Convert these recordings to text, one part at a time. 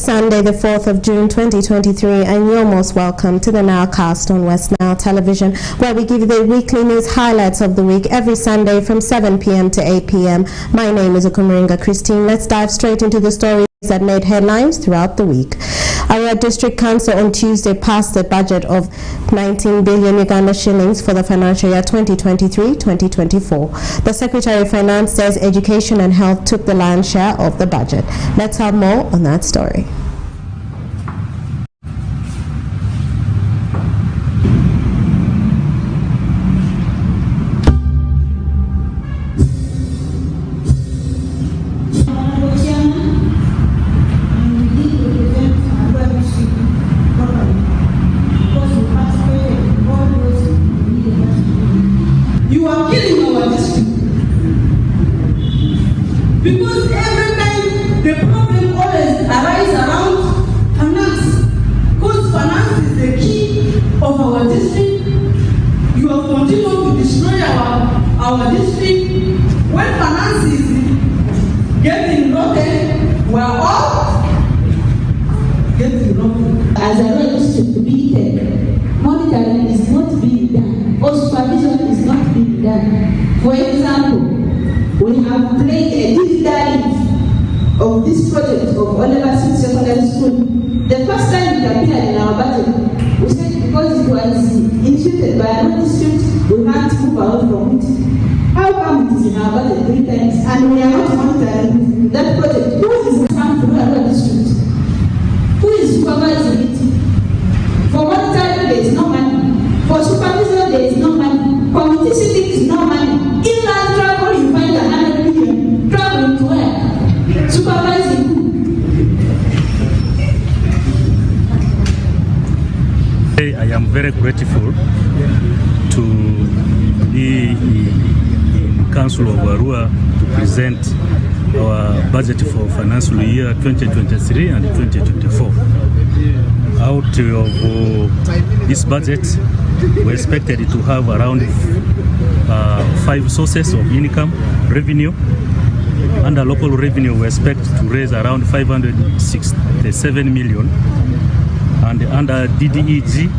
Sunday, the 4th of June 2023, and you're most welcome to the Nile cast on Westnile television, where we give you the weekly news highlights of the week every Sunday from 7 p.m. to 8 p.m. My name is Okumaringa Christine. Let's dive straight into the stories that made headlines throughout the week. Our District Council on Tuesday passed a budget of 19 billion Uganda shillings for the financial year 2023-2024. The Secretary of Finance says education and health took the lion's share of the budget. Let's have more on that story. Because every time the problem always arises around finance, because finance is the key of our district. You have continued to destroy our district. When finance is getting rotten, we are all getting rotten. As a road district to be taken, monitoring is not being done, or supervision is not being done. For example, we have played a deep dive of this project of Oliver Smith Secondary School. The first time it appeared in our budget, we said because it was initiated by another district, we can't move away from it. How come it is in our budget 3 times and we are not monitoring that project? Who is coming to another district? Who is supervising it? For monitoring, there is no money. For supervision, there is no money. Committee sitting is no money. Inland travel, you find 100 million. Traveling to where? Supervising who? I am very grateful to be in Council of Arua to present our budget for financial year 2023 and 2024. Out of this budget, we expected to have around 5 sources of income, revenue. Under local revenue, we expect to raise around 567 million. And under DDEG,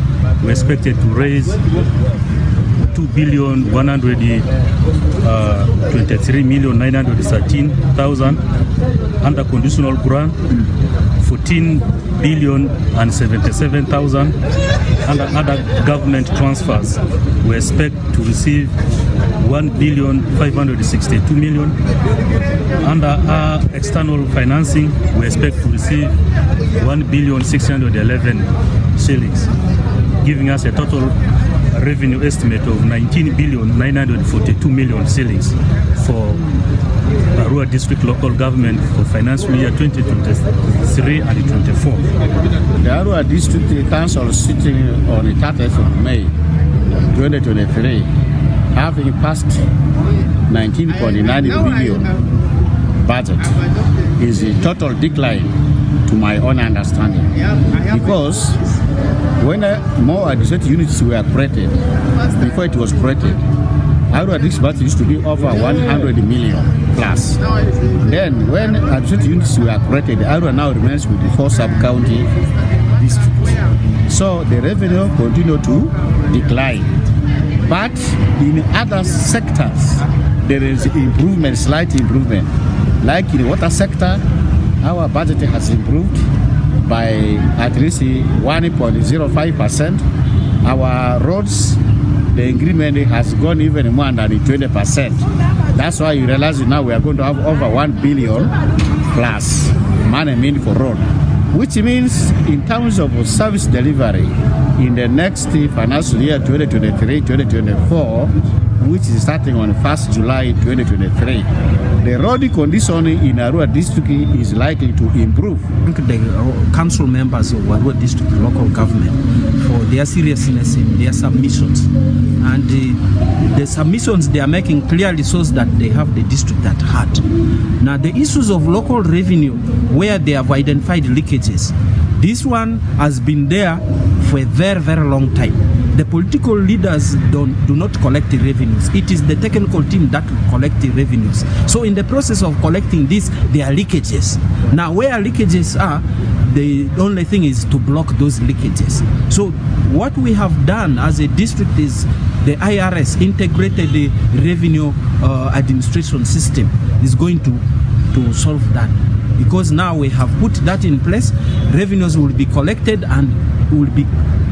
we expected to raise 2,123,913,000. Under conditional grant, 14,077,000. Under other government transfers, we expect to receive 1,562,000,000. Under our external financing, we expect to receive 1,611 shillings, giving us a total revenue estimate of 19,942,000,000 shillings for Arua District Local Government for financial year 2023 and 24. The Arua District Council sitting on the 30th of May 2023, having passed 19.9 billion budget, is a total decline to my own understanding, because when more administrative units were created, before it was created, Arua District budget used to be over 100 million plus. Then when administrative units were created, Arua now remains with the 4 sub-county districts. So the revenue continued to decline. But in other sectors, there is improvement, slight improvement. Like in the water sector, our budget has improved by at least 1.05%. Our roads, the increment has gone even more than 20%. That's why you realize now we are going to have over 1 billion plus money meant for road, which means in terms of service delivery in the next financial year 2023-2024, which is starting on 1st July 2023, the road condition in Arua District is likely to improve. Thank the council members of Arua District Local Government for their seriousness in their submissions. And the submissions they are making clearly shows that they have the district at heart. Now, the issues of local revenue, where they have identified leakages, this one has been there for a very, very long time. The political leaders do not collect the revenues. It is the technical team that will collect the revenues. So in the process of collecting this, there are leakages. Now, where leakages are, the only thing is to block those leakages. So what we have done as a district is the IRS, integrated the revenue administration system, is going to solve that. Because now we have put that in place, revenues will be collected and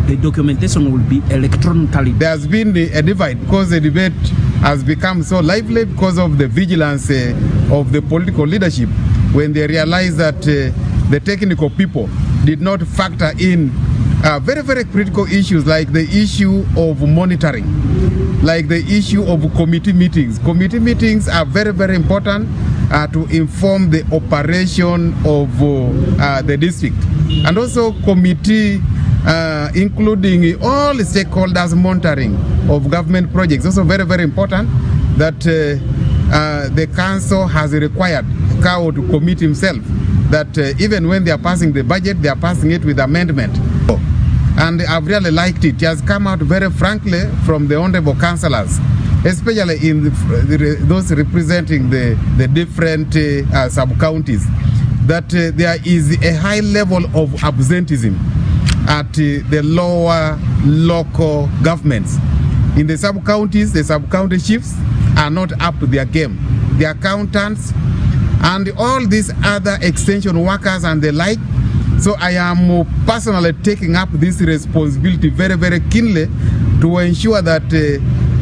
the documentation will be electronically. There has been a divide because the debate has become so lively because of the vigilance of the political leadership when they realize that the technical people did not factor in very, very critical issues like the issue of monitoring, like the issue of committee meetings. Committee meetings are very, very important to inform the operation of the district. And also committee including all the stakeholders monitoring of government projects. Also very, very important that the council has required CAO to commit himself that even when they are passing the budget, they are passing it with amendment. And I've really liked it. It has come out very frankly from the honorable councillors, especially in those representing the different sub-counties, that there is a high level of absenteeism at the lower local governments. In the sub-counties, the sub-county chiefs are not up to their game. The accountants and all these other extension workers and the like. So I am personally taking up this responsibility very, very keenly to ensure that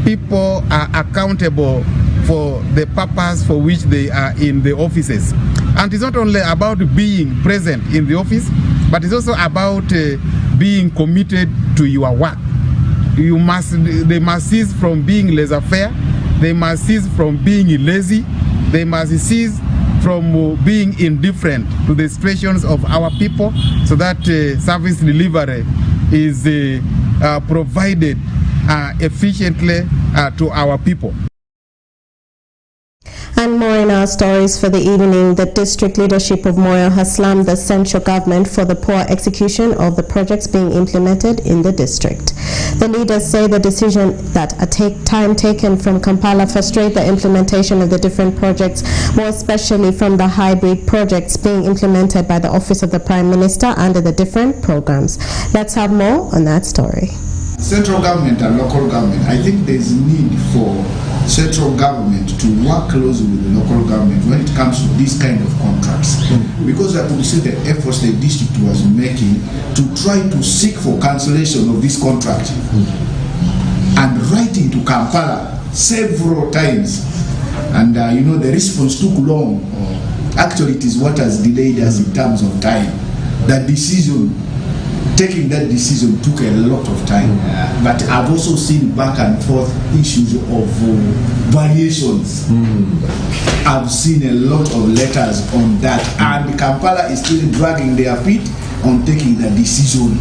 people are accountable for the purpose for which they are in the offices. And it's not only about being present in the office, but it's also about being committed to your work. They must cease from being laissez-faire. They must cease from being lazy. They must cease from being indifferent to the situations of our people, so that service delivery is provided efficiently to our people. And more in our stories for the evening. The district leadership of Moyo has slammed the central government for the poor execution of the projects being implemented in the district. The leaders say the decision that time taken from Kampala frustrate the implementation of the different projects, more especially from the hybrid projects being implemented by the Office of the Prime Minister under the different programs. Let's have more on that story. Central government and local government, I think there's need for central government to work closely with the local government when it comes to this kind of contracts. Because I could see the efforts the district was making to try to seek for cancellation of this contract and writing to Kampala several times. And you know, the response took long. Actually, it is what has delayed us in terms of time. That decision, taking that decision took a lot of time. But I've also seen back and forth issues of variations. I've seen a lot of letters on that, and Kampala is still dragging their feet on taking the decision.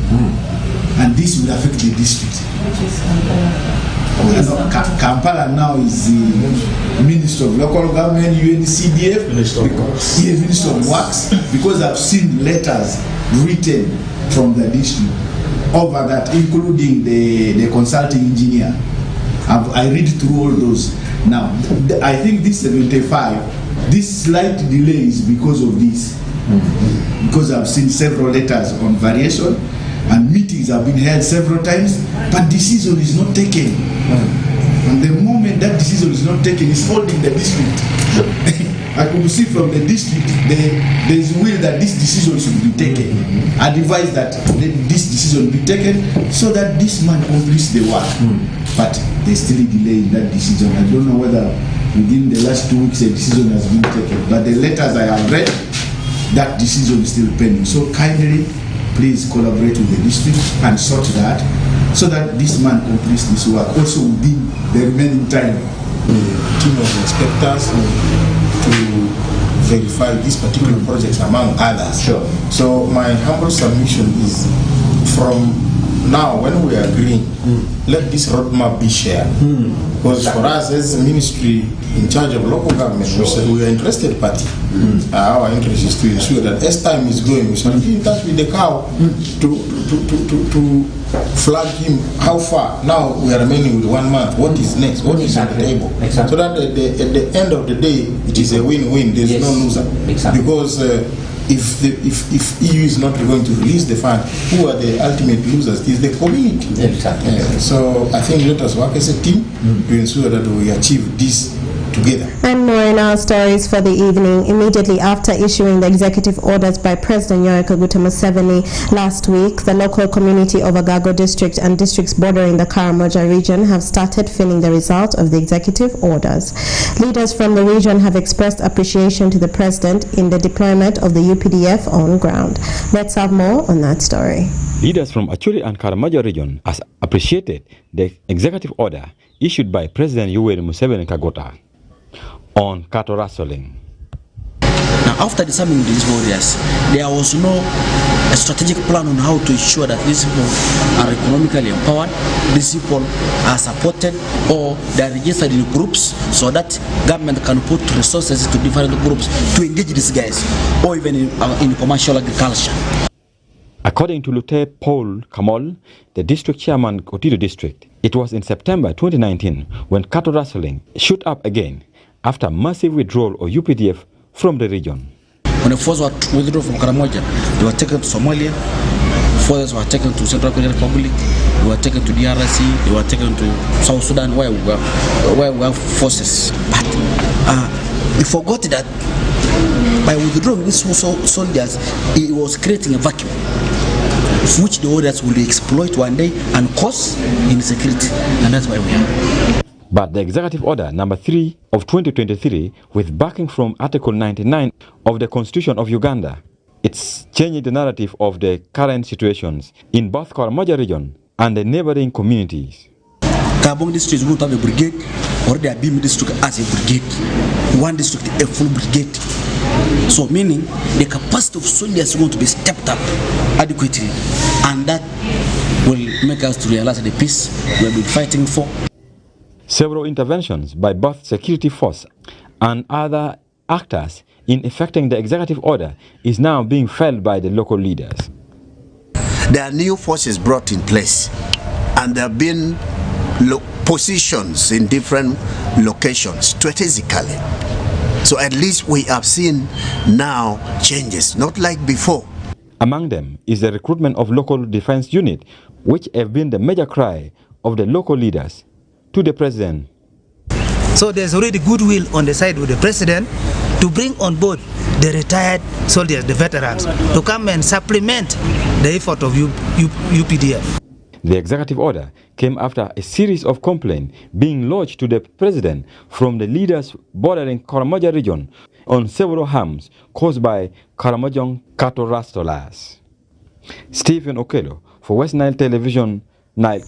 And this will affect the district. Kampala now is the Minister of Local Government, UNCDF, Minister of Works, because I've seen letters written from the district over that, including the consulting engineer. I read through all those. Now, I think this 75, this slight delay is because of this. Because I've seen several letters on variation, and meetings have been held several times, but decision is not taken. And the moment that decision is not taken, it's holding the district. I could see from the district there is will that this decision should be taken. I advise that this decision be taken so that this man completes the work. But there's still a delay in that decision. I don't know whether within the last 2 weeks a decision has been taken. But the letters I have read, that decision is still pending. So kindly, please collaborate with the district and sort that, so that this man completes this work also within the remaining time. Team of inspectors to verify these particular projects among others. Sure. So my humble submission is, from now when we are agreeing, let this roadmap be shared. Because for us as a ministry in charge of local government, we are interested party. Our interest is to ensure that as time is going, we shall be in touch with the cow to flag him how far. Now we are remaining with 1 month. What is next? What is on the table? So that at the end of the day, it is a win-win. There is no loser. Because if EU is not going to release the fund, who are the ultimate losers? Is the community. Exactly. So I think let us work as a team to ensure that we achieve this together. And more in our stories for the evening. Immediately after issuing the executive orders by President Yoweri Kaguta Museveni last week, the local community of Agago district and districts bordering the Karamoja region have started feeling the result of the executive orders. Leaders from the region have expressed appreciation to the president in the deployment of the UPDF on ground. Let's have more on that story. Leaders from Acholi and Karamoja region has appreciated the executive order issued by President Yoweri Museveni Kaguta on cattle rustling. Now, after disarming these warriors, there was no strategic plan on how to ensure that these people are economically empowered, these people are supported, or they are registered in groups so that government can put resources to different groups to engage these guys, or even in commercial agriculture. According to Lieutenant Paul Kamol, the district chairman Kotido district, it was in September 2019 when cattle rustling shot up again after massive withdrawal of UPDF from the region. When the forces were withdrawn from Karamoja, they were taken to Somalia, forces were taken to Central African Republic, they were taken to DRC, they were taken to South Sudan where we have forces. But we forgot that by withdrawing these soldiers, it was creating a vacuum which the orders will exploit one day and cause insecurity, and that's why we are. But the Executive Order number 3 of 2023, with backing from Article 99 of the Constitution of Uganda, it's changing the narrative of the current situations in both Karamoja region and the neighboring communities. Kabong district is going to have a brigade, or the Abim district as a brigade. One district, a full brigade. So meaning the capacity of soldiers is going to be stepped up adequately, and that will make us to realize the peace we have been fighting for. Several interventions by both security force and other actors in effecting the executive order is now being felt by the local leaders. There are new forces brought in place, and there have been positions in different locations strategically. So at least we have seen now changes, not like before. Among them is the recruitment of local defense unit, which have been the major cry of the local leaders to the president. So there's already goodwill on the side of the president to bring on board the retired soldiers, the veterans, to come and supplement the effort of UPDF. The executive order came after a series of complaints being lodged to the president from the leaders bordering Karamoja region on several harms caused by Karamojong cattle rustlers. Stephen Okello for Westnile Television, Nile.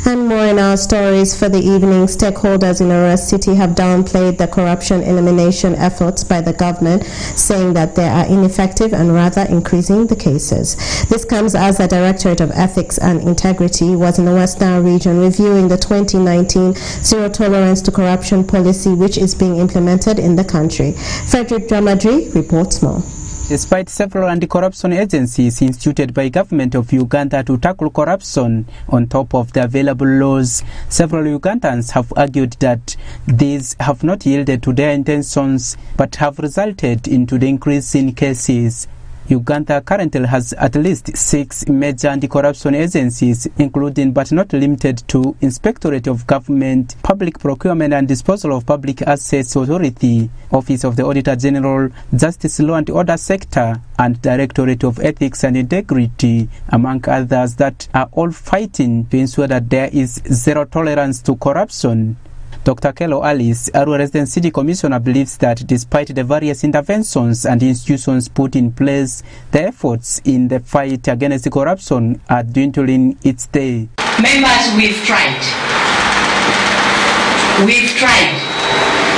And more in our stories for the evening. Stakeholders in Arua City have downplayed the corruption elimination efforts by the government, saying that they are ineffective and rather increasing the cases. This comes as the Directorate of Ethics and Integrity was in the Westnile region reviewing the 2019 Zero Tolerance to Corruption policy, which is being implemented in the country. Frederick Dramadri reports more. Despite several anti-corruption agencies instituted by government of Uganda to tackle corruption on top of the available laws, several Ugandans have argued that these have not yielded to their intentions but have resulted into the increase in cases. Uganda currently has at least 6 major anti-corruption agencies, including but not limited to Inspectorate of Government, Public Procurement and Disposal of Public Assets Authority, Office of the Auditor General, Justice, Law and Order Sector, and Directorate of Ethics and Integrity, among others, that are all fighting to ensure that there is zero tolerance to corruption. Dr. Kello Alice, Arua Resident City Commissioner, believes that despite the various interventions and institutions put in place, the efforts in the fight against corruption are dwindling each day. Members, we've tried.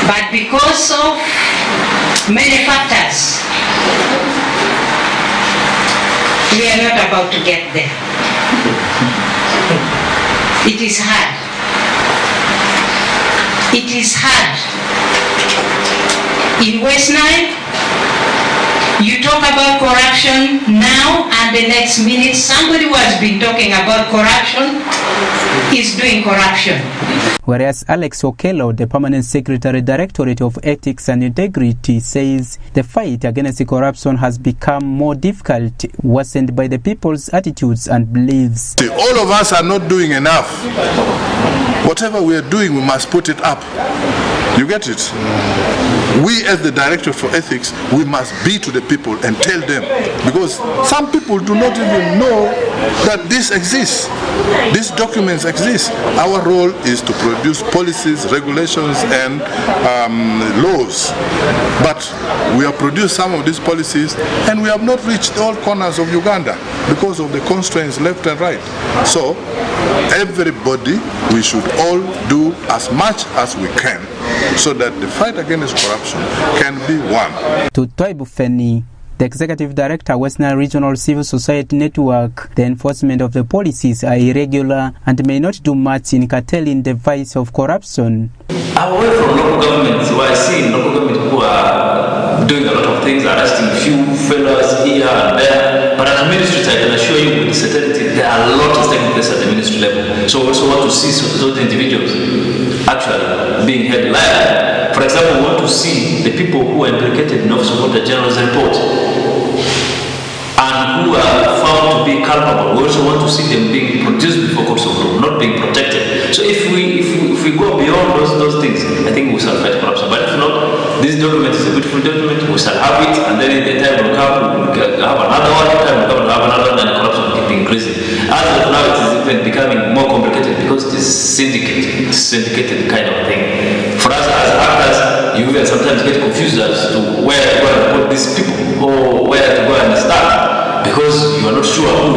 But because of many factors, we are not about to get there. It is hard. It is hard in Westnile, You talk about corruption now, and the next minute somebody who has been talking about corruption is doing corruption. Whereas Alex Okello, the Permanent Secretary Directorate of Ethics and Integrity, says the fight against corruption has become more difficult, worsened by the people's attitudes and beliefs. All of us are not doing enough. Whatever we are doing, we must put it up. You get it? We as the Director for Ethics, we must be to the people and tell them, because some people do not even know that this exists. These documents exist. Our role is to produce policies, regulations, and laws. But we have produced some of these policies, and we have not reached all corners of Uganda because of the constraints left and right. So everybody, we should all do as much as we can so that the fight against corruption can be won. To Toibu Feni, the Executive Director, Westnile Regional Civil Society Network, the enforcement of the policies are irregular and may not do much in curtailing the vice of corruption. Away from local governments, where I see local government who are doing a lot of things, arresting few fellows here and there, but at the ministry side, I can assure you with certainty, there are a lot of taking place at the ministry level. So we also want to see those individuals actually being held liable. For example, we want to see the people who are implicated in Office of the General's report and who are found to be culpable. We also want to see them being produced before courts of law, not being protected. So if we go beyond those things, I think we shall fight corruption. But if not, this document is a beautiful document, we shall have it, and then in the time will come, we can have another one, time will come, have another one, and corruption will keep increasing. As of now, it is even becoming more complicated because it is syndicated kind of thing. For us as actors, you will sometimes get confused as to where to go and put these people, or where to go and start, because you are not sure who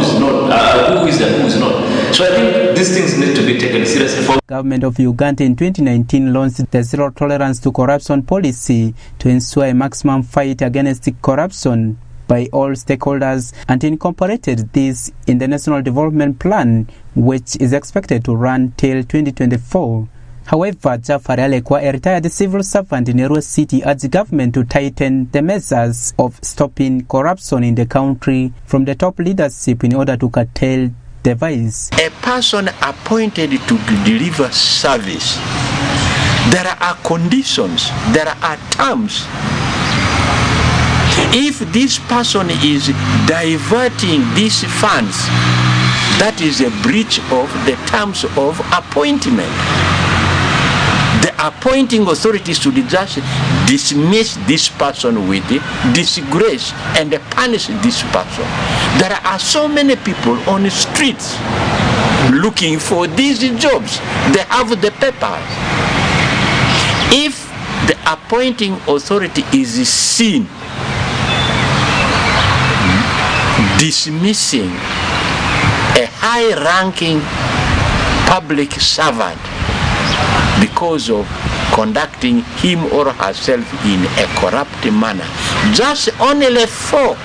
is and who is not. So I think these things need to be taken seriously. Government of Uganda in 2019 launched the Zero Tolerance to Corruption policy to ensure a maximum fight against corruption by all stakeholders, and incorporated this in the National Development Plan, which is expected to run till 2024. However, Jafar Alekwa, a retired civil servant in Arua City, urged government to tighten the measures of stopping corruption in the country from the top leadership in order to curtail the vice. A person appointed to deliver service, there are conditions, there are terms. If this person is diverting these funds, that is a breach of the terms of appointment. The appointing authorities should just dismiss this person with disgrace and punish this person. There are so many people on the streets looking for these jobs. They have the papers. If the appointing authority is seen dismissing a high-ranking public servant because of conducting him or herself in a corrupt manner, just only for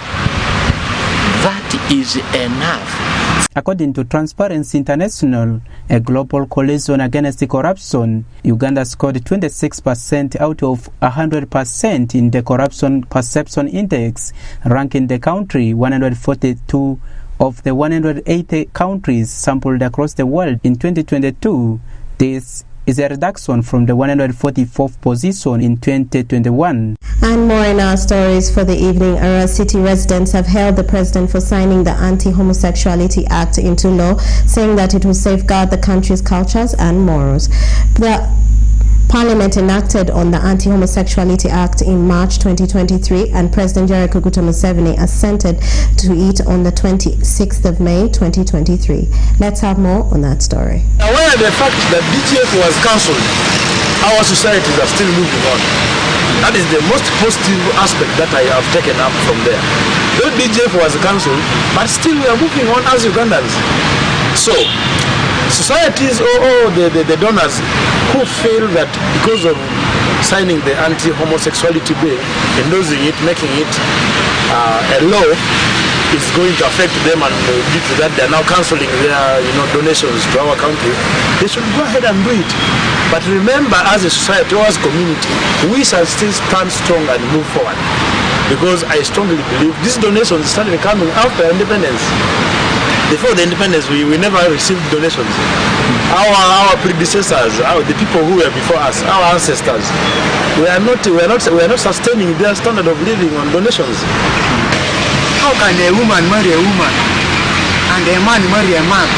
that is enough. According to Transparency International, a global coalition against corruption, Uganda scored 26% out of 100% in the Corruption Perception Index, ranking the country 142 of the 180 countries sampled across the world in 2022. This is a reduction from the 144th position in 2021. And more in our stories for the evening. Arua City residents have hailed the president for signing the Anti-Homosexuality Act into law, saying that it will safeguard the country's cultures and morals. The Parliament enacted on the Anti-Homosexuality Act in March 2023, and President Yoweri Kaguta Museveni assented to it on the 26th of May 2023. Let's have more on that story. Aware of the fact that DGF was cancelled, our societies are still moving on. That is the most positive aspect that I have taken up from there. Though DGF was cancelled, but still we are moving on as Ugandans. So, societies or the donors who feel that because of signing the anti-homosexuality bill, endorsing it, making it a law, is going to affect them, and due to that they are now cancelling their donations to our country, they should go ahead and do it. But remember, as a society or as a community, we shall still stand strong and move forward. because I strongly believe these donations started coming after independence. Before the independence, we never received donations. Our predecessors, the people who were before us, our ancestors, we are not sustaining their standard of living on donations. How can a woman marry a woman and a man marry a man?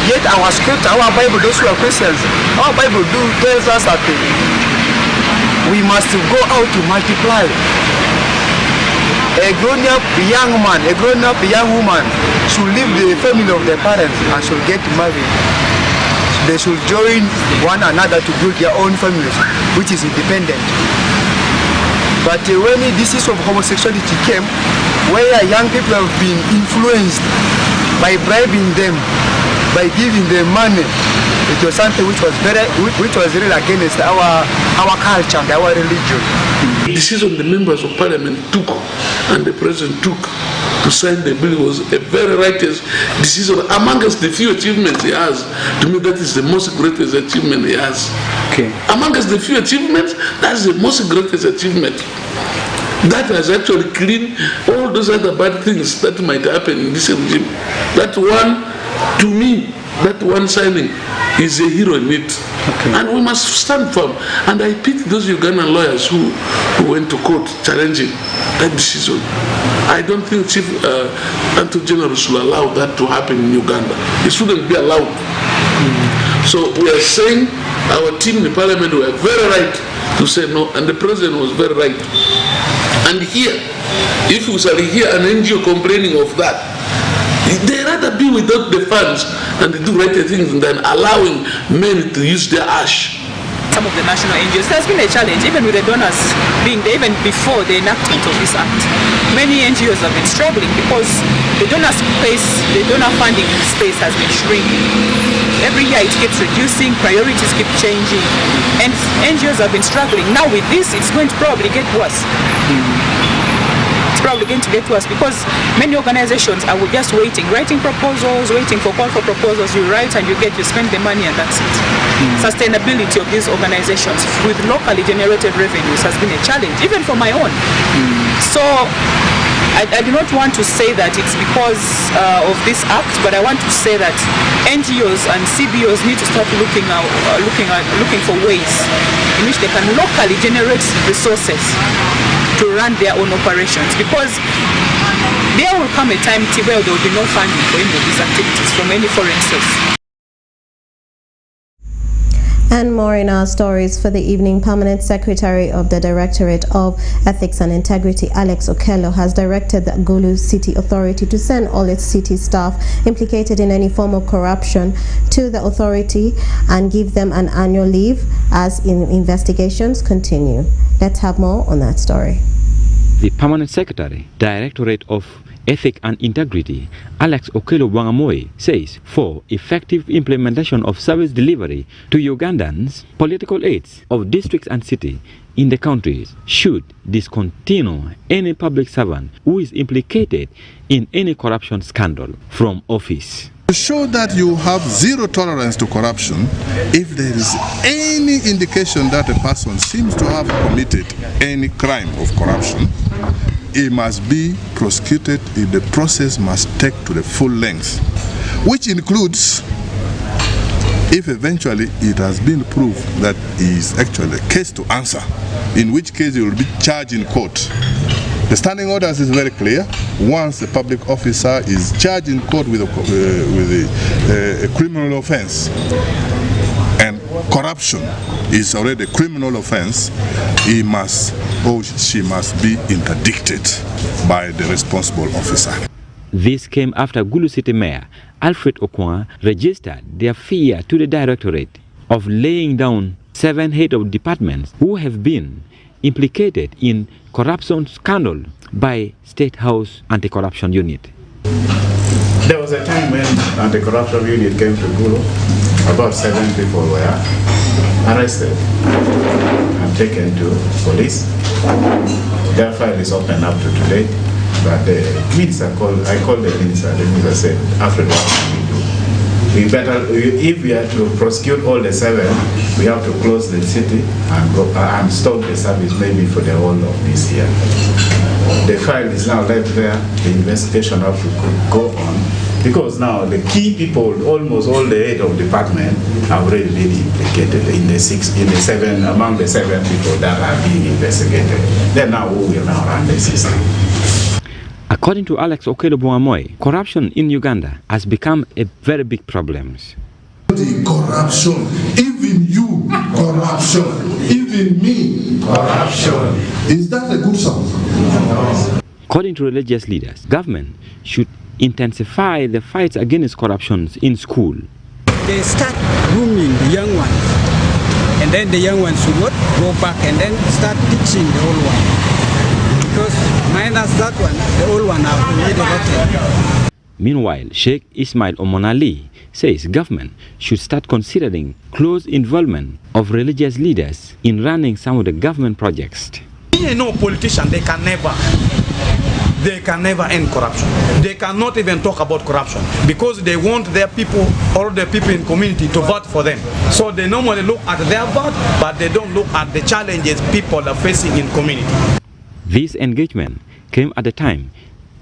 Yet our script, our Bible, those who are Christians, our Bible tells us that we must go out to multiply. A grown-up young man, a grown-up young woman should leave the family of their parents and should get married. They should join one another to build their own families, which is independent. But when this issue of homosexuality came, where young people have been influenced by bribing them, by giving them money, it was something which was really against our culture and our religion. The decision the members of parliament took and the president took to sign the bill was a very righteous decision. Amongst the few achievements he has, to me that is the most greatest achievement he has. Okay. Amongst the few achievements, that's the most greatest achievement. That has actually cleaned all those other bad things that might happen in this regime. That one, to me, that one signing is a hero in it. Okay. And we must stand firm. And I pity those Ugandan lawyers who went to court challenging that decision. I don't think Chief Attorney General should allow that to happen in Uganda. It shouldn't be allowed. So we are saying our team in the parliament were very right to say no, and the president was very right. And here, if we shall hear an NGO complaining of that, they rather be without the funds and they do righter things than allowing men to use their ash. Some of the national NGOs, there's been a challenge, even with the donors being there, even before the enactment of this act. Many NGOs have been struggling because the donor space, the donor funding space has been shrinking. Every year it keeps reducing, priorities keep changing, and NGOs have been struggling. Now with this, it's going to probably get worse. It's probably going to get worse because many organizations are just writing proposals, waiting for call for proposals. You write and you spend the money and that's it. Sustainability of these organizations with locally generated revenues has been a challenge, even for my own. So I do not want to say that it's because of this act, but I want to say that NGOs and CBOs need to start looking for ways in which they can locally generate resources to run their own operations, because there will come a time where there will be no funding for any of these activities from any foreign source. And more in our stories for the evening. Permanent Secretary of the Directorate of Ethics and Integrity, Alex Okello, has directed the Gulu City Authority to send all its city staff implicated in any form of corruption to the authority and give them an annual leave as investigations continue. Let's have more on that story. The Permanent Secretary, Directorate of Ethics and Integrity, Alex Okello Wangamoy, says for effective implementation of service delivery to Ugandans, political aides of districts and cities in the countries should discontinue any public servant who is implicated in any corruption scandal from office. To show that you have zero tolerance to corruption, if there is any indication that a person seems to have committed any crime of corruption, it must be prosecuted. The process must take to the full length, which includes, if eventually it has been proved that he is actually a case to answer, in which case he will be charged in court. The standing orders is very clear. Once a public officer is charged in court with a criminal offense, and corruption is already a criminal offense, he must or she must be interdicted by the responsible officer. This came after Gulu City Mayor Alfred Okwa registered their fear to the Directorate of laying down 7 heads of departments who have been implicated in corruption scandal by State House Anti-Corruption Unit. There was a time when Anti-Corruption Unit came to Gulu. About 7 people were arrested and taken to police. Their file is open up to today, but the minister I called the minister said, Alfred, what can we do? if we are to prosecute all the 7, we have to close the city and stop the service maybe for the whole of this year. The file is now left there. The investigation have to go on, because now the key people, almost all the 8 of department, have already been implicated in the 7 among the 7 people that are being investigated. Then now we will now run the system. According to Alex Okedo-Buamoy, corruption in Uganda has become a very big problem. The corruption, even you, corruption, even me, corruption. Is that a good song? According to religious leaders, government should intensify the fights against corruption in school. They start grooming the young ones, and then the young ones should go back and then start teaching the old ones. Because minus that one, the old one have made a lot. Meanwhile, Sheikh Ismail Omonali says government should start considering close involvement of religious leaders in running some of the government projects. You know, politicians, they can never end corruption. They cannot even talk about corruption because they want their people, all the people in community to vote for them. So they normally look at their vote, but they don't look at the challenges people are facing in community. This engagement came at a time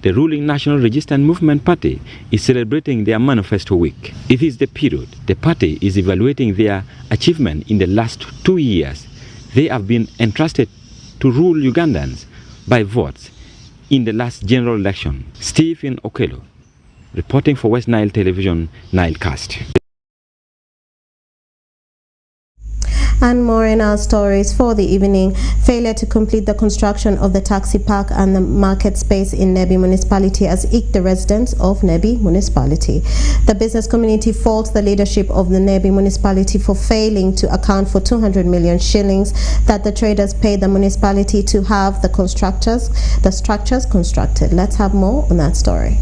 the ruling National Resistance Movement Party is celebrating their manifesto week. It is the period the party is evaluating their achievement in the last 2 years. They have been entrusted to rule Ugandans by votes in the last general election. Stephen Okelo, reporting for West Nile Television, Nilecast. And more in our stories for the evening. Failure to complete the construction of the taxi park and the market space in Nebi municipality has eked the residents of Nebi municipality. The business community faults the leadership of the Nebi municipality for failing to account for 200 million shillings that the traders paid the municipality to have the structures constructed. Let's have more on that story.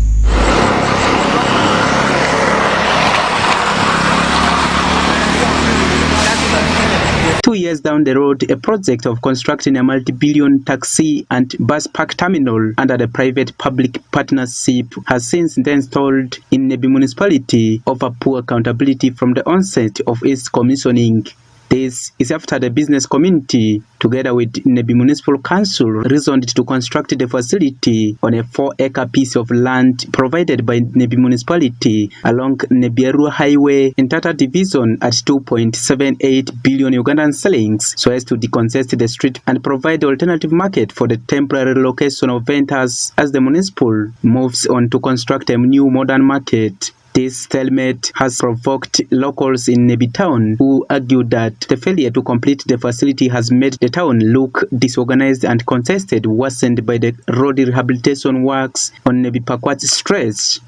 2 years down the road, a project of constructing a multi-billion taxi and bus park terminal under the private-public partnership has since then stalled in Nebi municipality over poor accountability from the onset of its commissioning. This is after the business community, together with Nebi Municipal Council, reasoned to construct the facility on a 4-acre piece of land provided by Nebi Municipality along Nebi-Arua Highway in Tata Division at 2.78 billion Ugandan shillings, so as to decongest the street and provide the alternative market for the temporary location of vendors as the municipal moves on to construct a new modern market. This stalemate has provoked locals in Nebi town who argued that the failure to complete the facility has made the town look disorganized and contested, worsened by the road rehabilitation works on Nebi Pakwat stretch.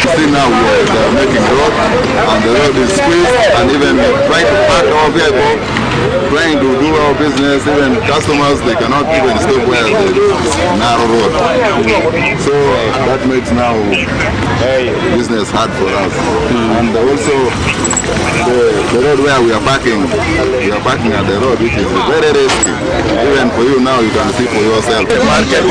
See now we are making road, and the road is squeezed, and even trying to park our vehicle, trying to do our business, even customers, they cannot even stop where the narrow road. So that makes now business hard for us. And also the road where we are parking at the road, which is very risky. Even for you now, you can see for yourself. The market